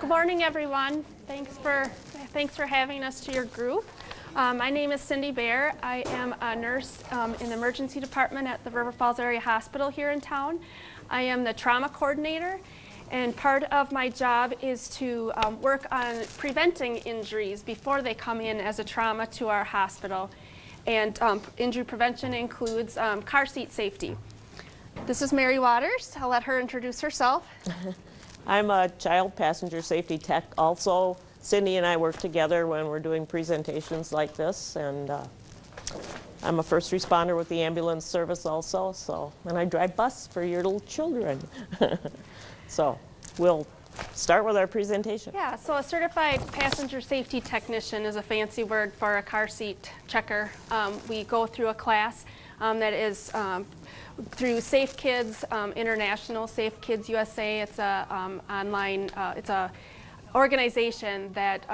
Good morning, everyone. Thanks for having us to your group. My name is Cindy Bear. I am a nurse in the emergency department at the River Falls Area Hospital here in town. I am the trauma coordinator, and part of my job is to work on preventing injuries before they come in as a trauma to our hospital. And injury prevention includes car seat safety. This is Mary Waters. I'll let her introduce herself. I'm a child passenger safety tech also. Cindy and I work together when we're doing presentations like this, and I'm a first responder with the ambulance service also, and I drive bus for your little children. So we'll start with our presentation. Yeah, so a certified passenger safety technician is a fancy word for a car seat checker. We go through a class that is through Safe Kids International, Safe Kids USA. It's a online, it's a organization that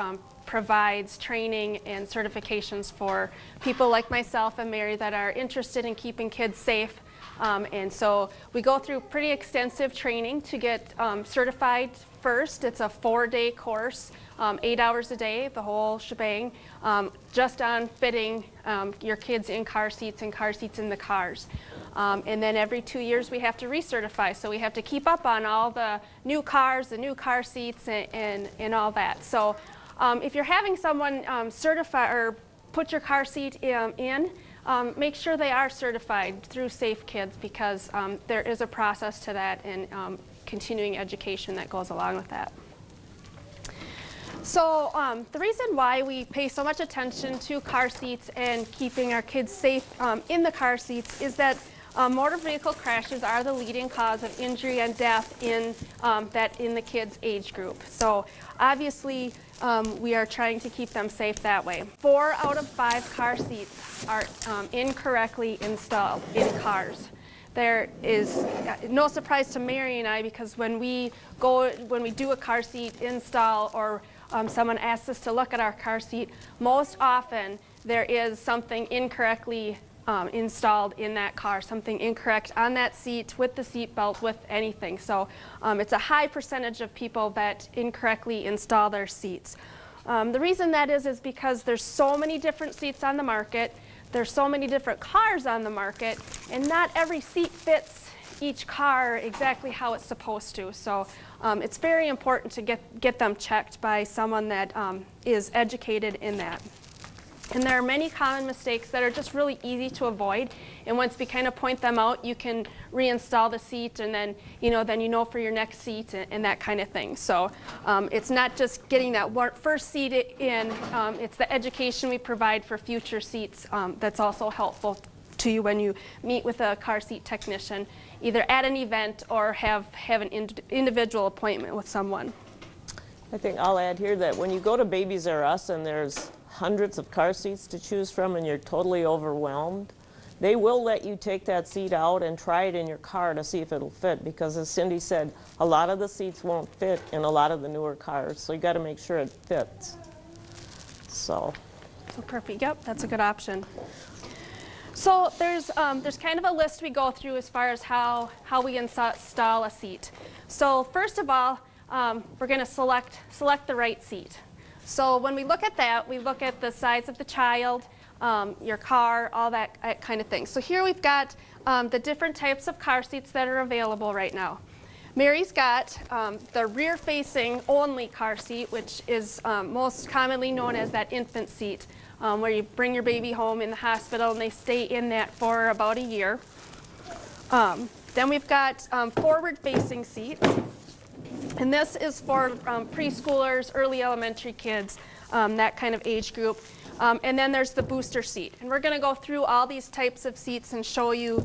provides training and certifications for people like myself and Mary that are interested in keeping kids safe. And so we go through pretty extensive training to get certified first. It's a 4-day course, 8 hours a day, the whole shebang, just on fitting your kids in car seats and car seats in the cars. And then every 2 years we have to recertify, so we have to keep up on all the new cars, the new car seats, and all that. So if you're having someone certify or put your car seat in, make sure they are certified through Safe Kids, because there is a process to that and continuing education that goes along with that. So the reason why we pay so much attention to car seats and keeping our kids safe in the car seats is that motor vehicle crashes are the leading cause of injury and death in the kids' age group. So obviously we are trying to keep them safe that way. 4 out of 5 car seats are incorrectly installed in cars. There is no surprise to Mary and I, because when we do a car seat install or someone asks us to look at our car seat, most often there is something incorrectly installed in that car, something incorrect on that seat, with the seat belt, with anything. So it's a high percentage of people that incorrectly install their seats. The reason that is because there's so many different seats on the market, there's so many different cars on the market, and not every seat fits each car exactly how it's supposed to. So it's very important to get them checked by someone that is educated in that. And there are many common mistakes that are just really easy to avoid, and once we kind of point them out, you can reinstall the seat, and then you know for your next seat and that kind of thing. So it's not just getting that first seat in, it's the education we provide for future seats that's also helpful to you when you meet with a car seat technician, either at an event or have an individual appointment with someone. I think I'll add here that when you go to Babies R Us and there's hundreds of car seats to choose from and you're totally overwhelmed, they will let you take that seat out and try it in your car to see if it'll fit, because as Cindy said, a lot of the seats won't fit in a lot of the newer cars, so you got to make sure it fits. So Perfect. Yep, that's a good option. So there's kind of a list we go through as far as how we install a seat. So first of all, we're going to select the right seat. So when we look at that, we look at the size of the child, your car, all that kind of thing. So here we've got the different types of car seats that are available right now. Mary's got the rear-facing only car seat, which is most commonly known as that infant seat, where you bring your baby home in the hospital and they stay in that for about a year. Then we've got forward-facing seats. And this is for preschoolers, early elementary kids, that kind of age group. And then there's the booster seat. And we're going to go through all these types of seats and show you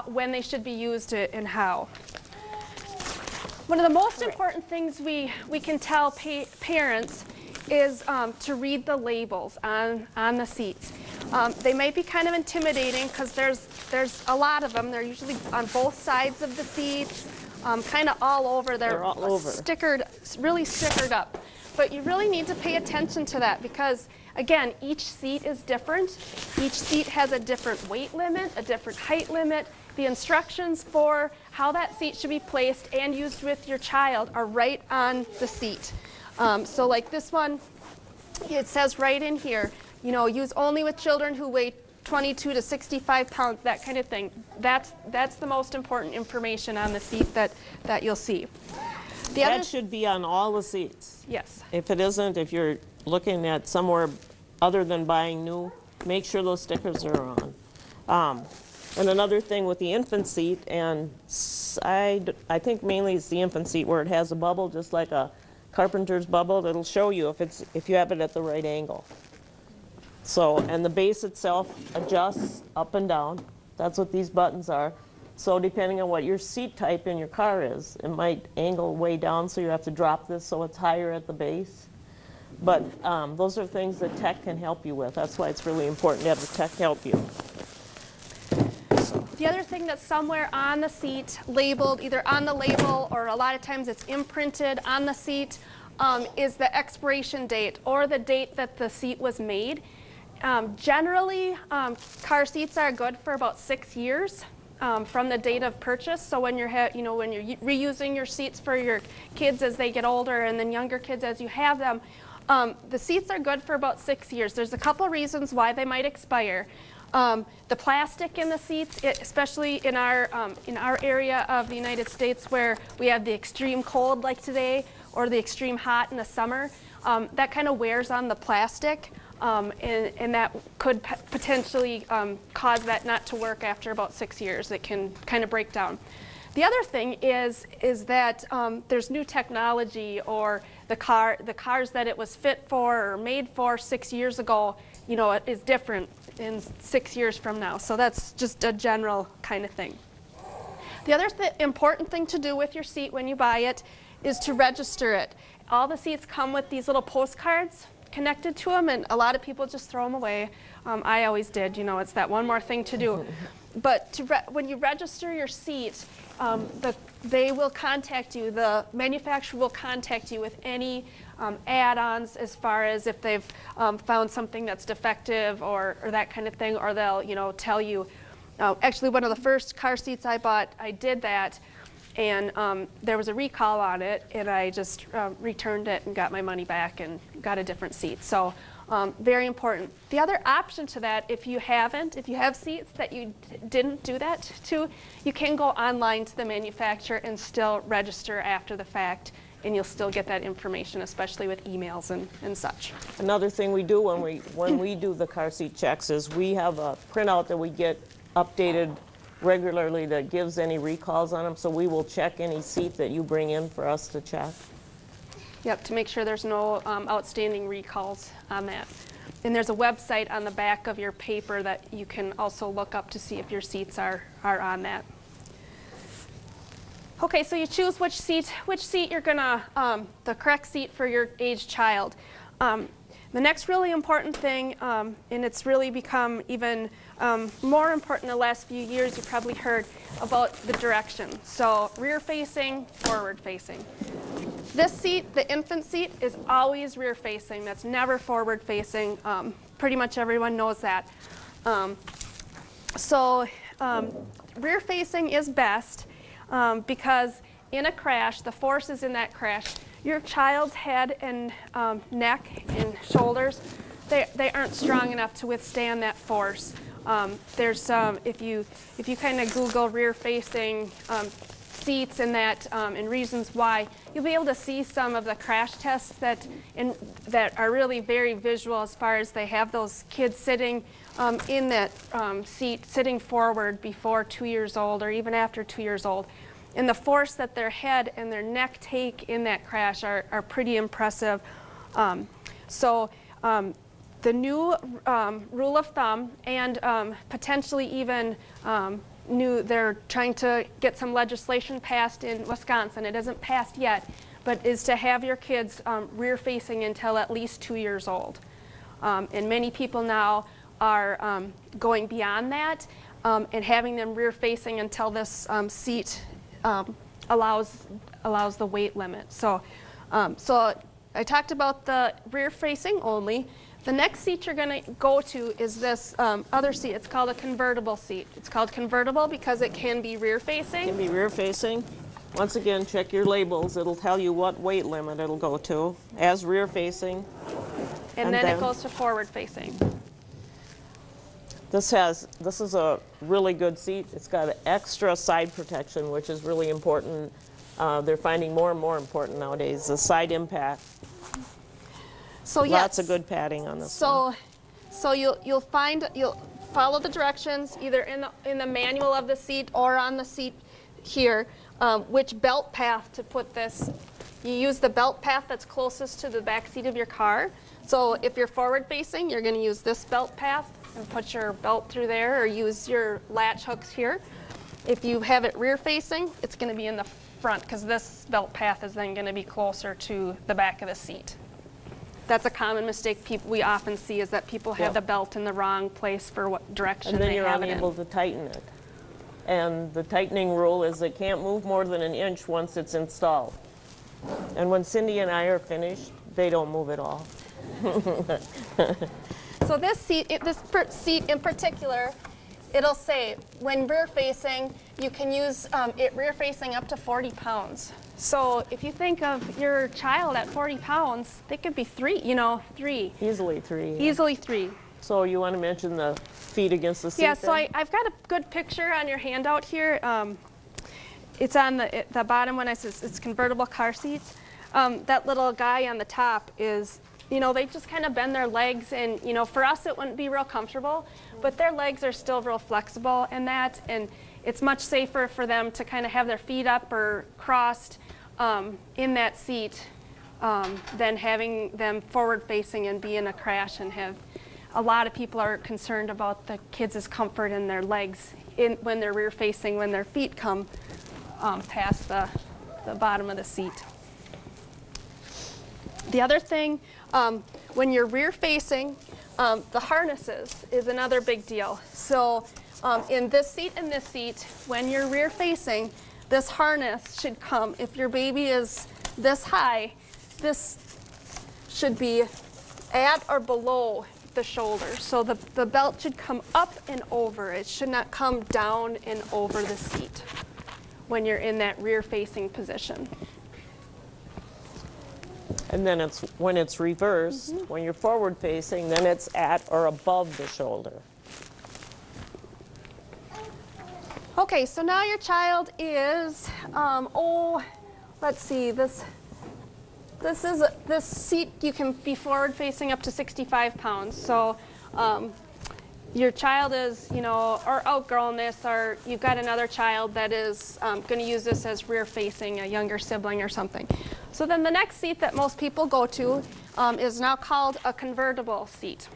when they should be used and how. One of the most important things we can tell parents is to read the labels on the seats. They might be kind of intimidating because there's a lot of them. They're usually on both sides of the seats. Kind of all over. They're all over. Really stickered up. But you really need to pay attention to that, because Again, each seat is different. Each seat has a different weight limit, a different height limit. The instructions for how that seat should be placed and used with your child are right on the seat. So like this one, it says right in here, you know, use only with children who weigh 22 to 65 pounds, that kind of thing. That's the most important information on the seat that you'll see. That should be on all the seats. Yes. If it isn't, if you're looking at somewhere other than buying new, make sure those stickers are on. And another thing with the infant seat, and I think mainly it's the infant seat where it has a bubble, just like a carpenter's bubble. It'll show you if you have it at the right angle. So, and the base itself adjusts up and down. That's what these buttons are. So depending on what your seat type in your car is, it might angle way down, so you have to drop this so it's higher at the base. But those are things that tech can help you with. That's why it's really important to have the tech help you. The other thing that's somewhere on the seat, labeled either on the label or a lot of times it's imprinted on the seat, is the expiration date or the date that the seat was made. Generally, car seats are good for about 6 years from the date of purchase. So when you're when you're reusing your seats for your kids as they get older and then younger kids as you have them, the seats are good for about 6 years. There's a couple reasons why they might expire. The plastic in the seats, especially in our area of the United States where we have the extreme cold like today or the extreme hot in the summer, that kind of wears on the plastic. And that could potentially cause that not to work after about 6 years. It can kind of break down. The other thing is that there's new technology, or the cars that it was fit for or made for 6 years ago, you know, it is different in 6 years from now. So that's just a general kind of thing. The other important thing to do with your seat when you buy it is to register it. All the seats come with these little postcards connected to them, and a lot of people just throw them away. I always did, you know, it's that one more thing to do. But when you register your seat, they will contact you, the manufacturer will contact you with any add-ons as far as if they've found something that's defective or that kind of thing, or they'll, you know, tell you. Actually, one of the first car seats I bought, I did that, and there was a recall on it, and I just returned it and got my money back and got a different seat. So very important. The other option to that, if you have seats that you didn't do that to, you can go online to the manufacturer and still register after the fact, and you'll still get that information, especially with emails and such. Another thing we do when we do the car seat checks is we have a printout that we get updated regularly that gives any recalls on them, so we will check any seat that you bring in for us to check. Yep, to make sure there's no outstanding recalls on that. And there's a website on the back of your paper that you can also look up to see if your seats are on that. Okay, so you choose which seat you're gonna, the correct seat for your aged child. The next really important thing, and it's really become even more important in the last few years, you probably heard about the direction. So rear facing, forward facing. This seat, the infant seat, is always rear facing. That's never forward facing. Pretty much everyone knows that. Rear facing is best because in a crash, the forces in that crash, your child's head and neck and shoulders, they aren't strong enough to withstand that force. There's if you kind of Google rear facing seats and that and reasons why, you'll be able to see some of the crash tests that are really very visual, as far as they have those kids sitting in that seat, sitting forward before 2 years old or even after 2 years old. And the force that their head and their neck take in that crash are pretty impressive. The new rule of thumb, and potentially even they're trying to get some legislation passed in Wisconsin. It isn't passed yet, but is to have your kids rear facing until at least 2 years old. And many people now are going beyond that and having them rear facing until this seat allows the weight limit. So I talked about the rear facing only. The next seat you're going to go to is this other seat. It's called a convertible seat. It's called convertible because it can be rear facing. Can be rear facing. Once again, check your labels. It'll tell you what weight limit it'll go to as rear facing. And then it goes to forward facing. This is a really good seat. It's got extra side protection, which is really important. They're finding more and more important nowadays, the side impact. So yes, lots of good padding on this one. So you'll follow the directions either in the manual of the seat or on the seat here, which belt path to put this. You use the belt path that's closest to the back seat of your car. So if you're forward facing, you're going to use this belt path and put your belt through there, or use your latch hooks here. If you have it rear facing, it's going to be in the front because this belt path is then going to be closer to the back of the seat. That's a common mistake we often see, is that people have the belt in the wrong place for what direction they have it in. And then you're unable to tighten it. And the tightening rule is it can't move more than an inch once it's installed. And when Cindy and I are finished, they don't move at all. So this seat in particular, it'll say when rear facing, you can use it rear facing up to 40 pounds. So if you think of your child at 40 pounds, they could be three. Easily three. Yeah. Easily three. So you want to mention the feet against the seat? Yeah, so I've got a good picture on your handout here. It's on the bottom when I says it's convertible car seats. That little guy on the top is, they just kind of bend their legs, and for us it wouldn't be real comfortable, but their legs are still real flexible in that, and it's much safer for them to kind of have their feet up or crossed in that seat than having them forward facing and be in a crash and have. A lot of people are concerned about the kids' comfort in their legs when they're rear facing, when their feet come past the bottom of the seat. The other thing, when you're rear facing, the harnesses is another big deal. So in this seat and this seat, when you're rear facing, this harness should come. If your baby is this high, this should be at or below the shoulder. So the belt should come up and over. It should not come down and over the seat when you're in that rear facing position. And then when it's reversed, when you're forward facing, then it's at or above the shoulder. Okay, so now your child is, let's see, this seat, you can be forward facing up to 65 pounds. So your child is, or outgrown this, or you've got another child that is going to use this as rear facing, a younger sibling or something. So then the next seat that most people go to is now called a convertible seat.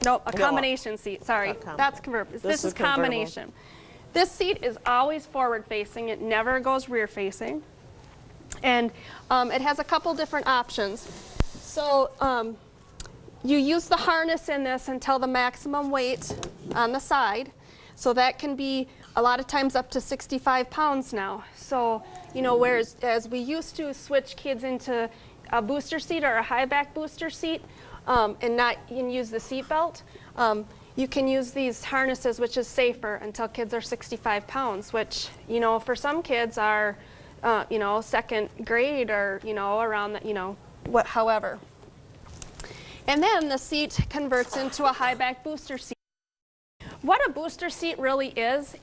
No, a combination seat, sorry. That's convertible. This is combination. This seat is always forward facing. It never goes rear facing. And it has a couple different options. So you use the harness in this until the maximum weight on the side. So that can be a lot of times up to 65 pounds now. So, whereas as we used to switch kids into a booster seat or a high back booster seat and not use the seat belt, you can use these harnesses, which is safer until kids are 65 pounds, which, for some kids are, second grade or, around that, however. And then the seat converts into a high back booster seat. What a booster seat really is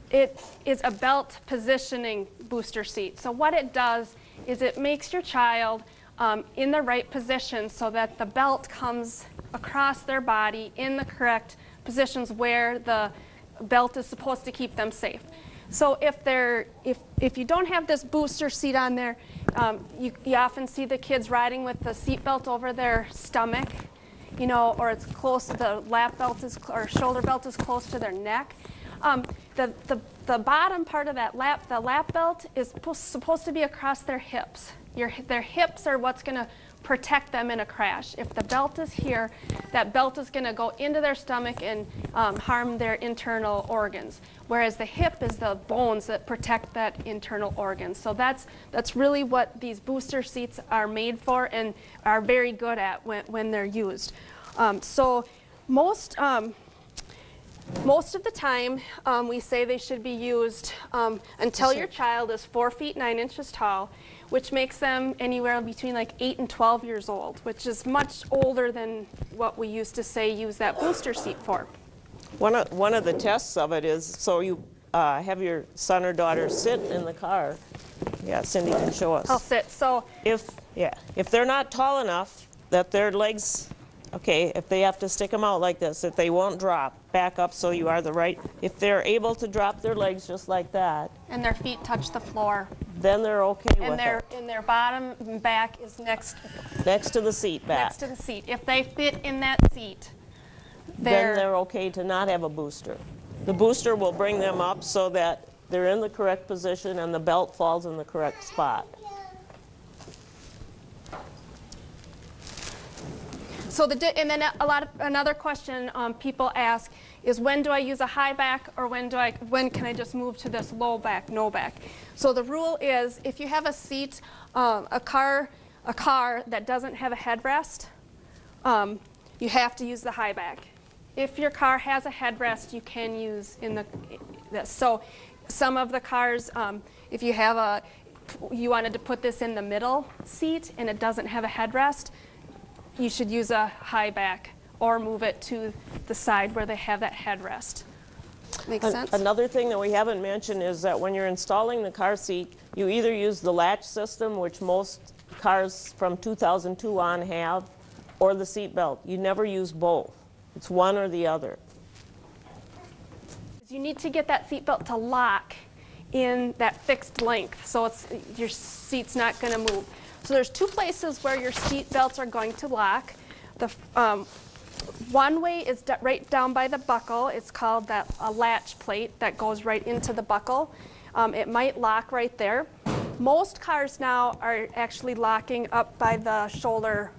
it is a belt positioning booster seat. So what it does is it makes your child in the right position so that the belt comes across their body in the correct positions where the belt is supposed to keep them safe. So if you don't have this booster seat on there, you often see the kids riding with the seat belt over their stomach, or it's close, the lap belt is, or shoulder belt is close to their neck. The bottom part of that the lap belt is supposed to be across their hips. Their hips are what's going to protect them in a crash. If the belt is here, that belt is going to go into their stomach and harm their internal organs, whereas the hip is the bones that protect that internal organ. So that's really what these booster seats are made for and are very good at when they're used. So most of the time, we say they should be used until your child is 4 feet 9 inches tall, which makes them anywhere between like 8 and 12 years old, which is much older than what we used to say use that booster seat for. One of the tests of it is, so you have your son or daughter sit in the car. Yeah, Cindy can show us. I'll sit. So if they're not tall enough that their legs, okay, if they have to stick them out like this, if they won't drop, back up so you are the right. If they're able to drop their legs just like that, and their feet touch the floor, then they're okay with it. And their bottom and back is next to the seat back. Next to the seat. If they fit in that seat, then they're okay to not have a booster. The booster will bring them up so that they're in the correct position and the belt falls in the correct spot. So and then another question people ask is, when do I use a high back, or when can I just move to this low back, no back? So the rule is, if you have a seat, a car that doesn't have a headrest, you have to use the high back. If your car has a headrest, you can use this. So some of the cars, if you wanted to put this in the middle seat and it doesn't have a headrest, you should use a high back or move it to the side where they have that headrest. Make sense? Another thing that we haven't mentioned is that when you're installing the car seat, you either use the latch system, which most cars from 2002 on have, or the seat belt. You never use both. It's one or the other. You need to get that seat belt to lock in that fixed length, so your seat's not going to move. So there's two places where your seat belts are going to lock. The one way is right down by the buckle. It's called a latch plate that goes right into the buckle. It might lock right there. Most cars now are actually locking up by the shoulder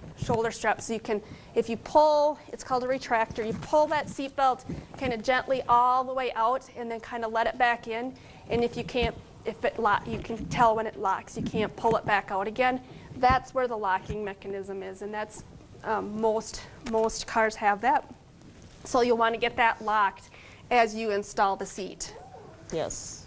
strap. So you can, if you pull, it's called a retractor. You pull that seat belt kind of gently all the way out and then kind of let it back in. And if you can't, you can tell when it locks. You can't pull it back out again. That's where the locking mechanism is, and that's most cars have that. So you'll want to get that locked as you install the seat. Yes.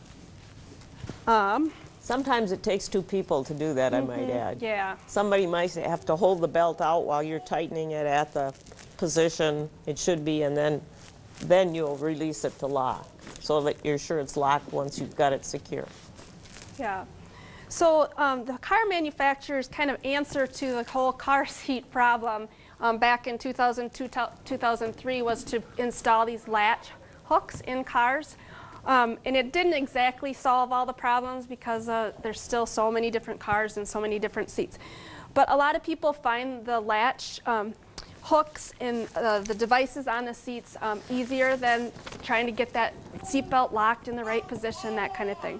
Sometimes it takes two people to do that, I might add. Yeah. Somebody might have to hold the belt out while you're tightening it at the position it should be, and then you'll release it to lock, so that you're sure it's locked once you've got it secure. Yeah. So the car manufacturers kind of answer to the whole car seat problem back in 2002, 2003 was to install these latch hooks in cars. And it didn't exactly solve all the problems because there's still so many different cars and so many different seats. But a lot of people find the latch hooks and the devices on the seats easier than trying to get that seatbelt locked in the right position, that kind of thing.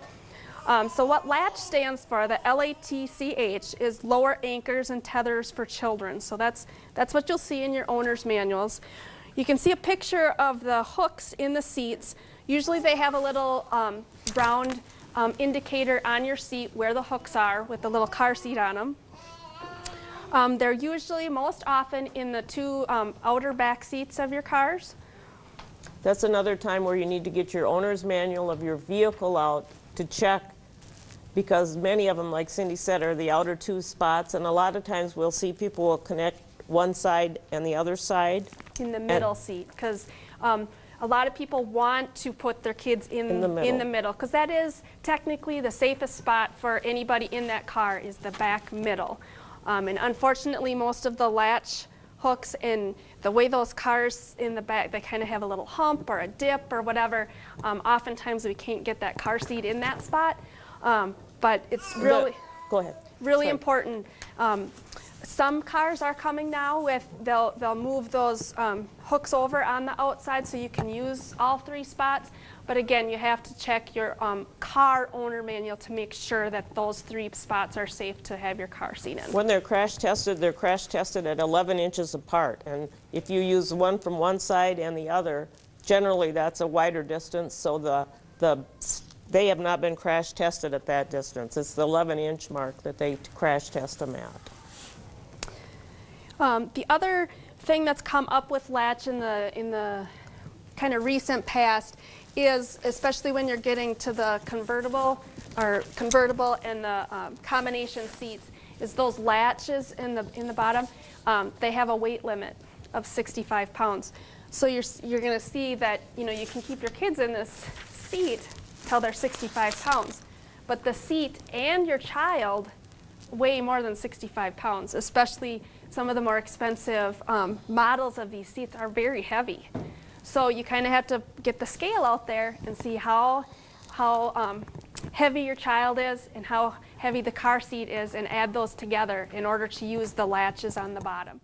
So what latch stands for, the LATCH, is lower anchors and tethers for children. So that's what you'll see in your owner's manuals. You can see a picture of the hooks in the seats. Usually they have a little round indicator on your seat where the hooks are with the little car seat on them. They're usually most often in the two outer back seats of your cars. That's another time where you need to get your owner's manual of your vehicle out to check, because many of them, like Cindy said, are the outer two spots, and a lot of times we'll see people will connect one side and the other side. In the middle seat, because a lot of people want to put their kids in the middle, because that is technically the safest spot for anybody in that car, is the back middle. And unfortunately, most of the latch hooks and the way those cars in the back, they kind of have a little hump or a dip or whatever. Oftentimes we can't get that car seat in that spot. But it's really, Go ahead. Really Sorry. important Some cars are coming now with, they'll move those hooks over on the outside so you can use all 3 spots. But again, you have to check your car owner manual to make sure that those 3 spots are safe to have your car seat in. When they're crash tested at 11 inches apart. And if you use one from one side and the other, generally that's a wider distance, so they have not been crash tested at that distance. It's the 11-inch mark that they crash test them at. The other thing that's come up with latch in the kind of recent past is, especially when you're getting to the convertible and the combination seats, is those latches in the bottom. They have a weight limit of 65 pounds. So you're going to see that you can keep your kids in this seat till they're 65 pounds, but the seat and your child weigh more than 65 pounds, especially some of the more expensive models of these seats are very heavy. So you kind of have to get the scale out there and see how heavy your child is and how heavy the car seat is, and add those together in order to use the latches on the bottom.